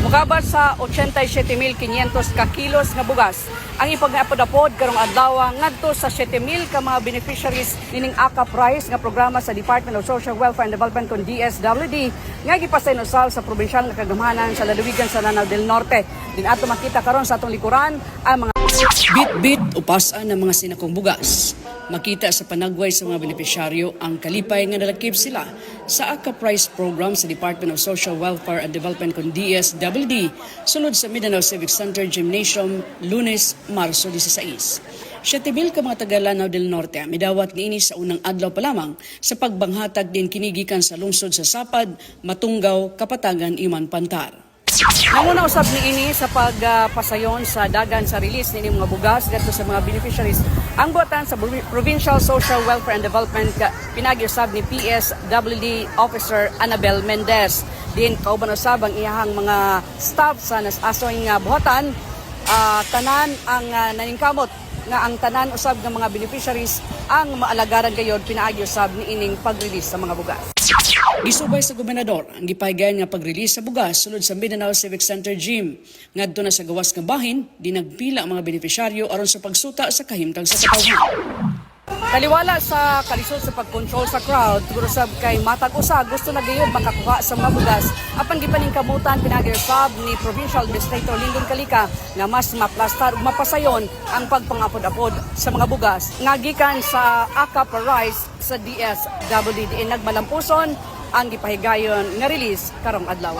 Mukabat sa 87,500 ka kilos nga bugas ang ipag-apod-apod karong adlaw ngadto sa 7,000 ka mga beneficiaries nining AKA Prize nga programa sa Department of Social Welfare and Development kon DSWD nga gipasaynosal sa probinsyal nga kagamanan sa lalawigan sa Lanao del Norte. Din ato makita karon sa atong likuran ang mga bit-bit upasan ng mga sinakong bugas. Makita sa panagway sa mga benepisyaryo ang kalipay nga nalakip sila sa AKA Prize program sa Department of Social Welfare and Development kon DSWD sulod sa Mindanao Civic Center Gymnasium Lunes, Marso 16. 7,000 ka mga taga Lanao del Norte midawat niini sa unang adlaw pa lamang sa pagbanghatag din kinigikan sa lungsod sa Sapad, Matunggaw, Kapatagan, Iman, Pantar. Nanguna usab niini sa pagpasayon sa dagan sa release nini mga bugas dito sa mga beneficiaries ang buhatan sa Provincial Social Welfare and Development pinag-usab ni PSWD Officer Annabel Mendez. Din kauban usab ang iyahang mga staff sa nasasoy nga buhatan tanan ang naningkamot nga ang tanan usab ng mga beneficiaries ang maalagaran gayod pinaagi-usab niining pag-release sa mga bugas. Gisubay sa gobernador ang gipahigayon nga pag-release sa bugas sulod sa Mindanao Civic Center Gym. Ngadto na sa gawas nga bahin, di nagpila ang mga benepisyaryo aron sa pagsuta sa kahimtang sa katawhan. Taliwala sa kalisod sa pagkontrol sa crowd, siguro sab kay matag usa gusto na gayud makakuha sa mga bugas. Apan gipaningkamutan pinag-usab ni Provincial Administrator Lyndon Calica nga mas maplastar ug mapasayon ang pagpangapod-apod sa mga bugas nga gikan sa AKA Prize sa DSWD. Nagmalampuson ang gipahigayon nga release karong adlaw.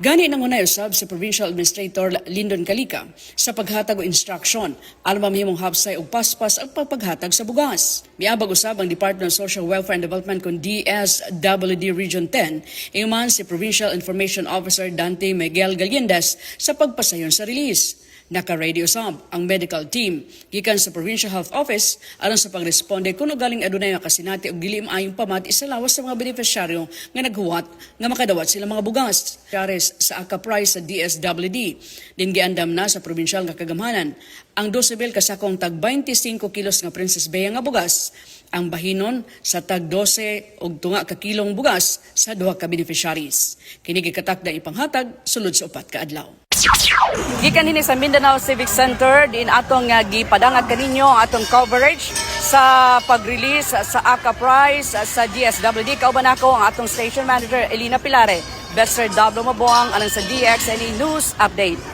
Gani nang unay usab sa Provincial Administrator Lyndon Calica sa paghatag og instruction aron mamahimong hapsay og paspas ang pagpaghatag sa bugas. Miabag usab ang Department of Social Welfare and Development kon DSWD Region 10 ingon si Provincial Information Officer Dante Miguel Galindez sa pagpasayon sa release. Naka-ready usab ang medical team gikan sa Provincial Health Office aron sa pagresponde kuno galing adunay nga kasinati og dili maayong pamati sa lawas sa mga benepisyaryo nga naghuwat nga makadawat sila mga bugas. Chares sa AKA Prize sa DSWD din giandam na sa provincial nga kagamhanan ang 12,000 kasakong tag 25 kilos nga Princess Bea nga bugas ang bahinon sa tag 12 og tunga ka kilong bugas sa duha ka beneficiaries. Kini gikatakda ipanghatag sulod sa upat ka adlaw. Gikan dinhi sa Mindanao Civic Center din atong gipadangat kaninyo ang atong coverage sa pag-release sa AKA Prize sa DSWD. Kauban ako ang atong station manager Elina Pilare. Best Sir Dablo Mabuang alang sa DXNE News Update.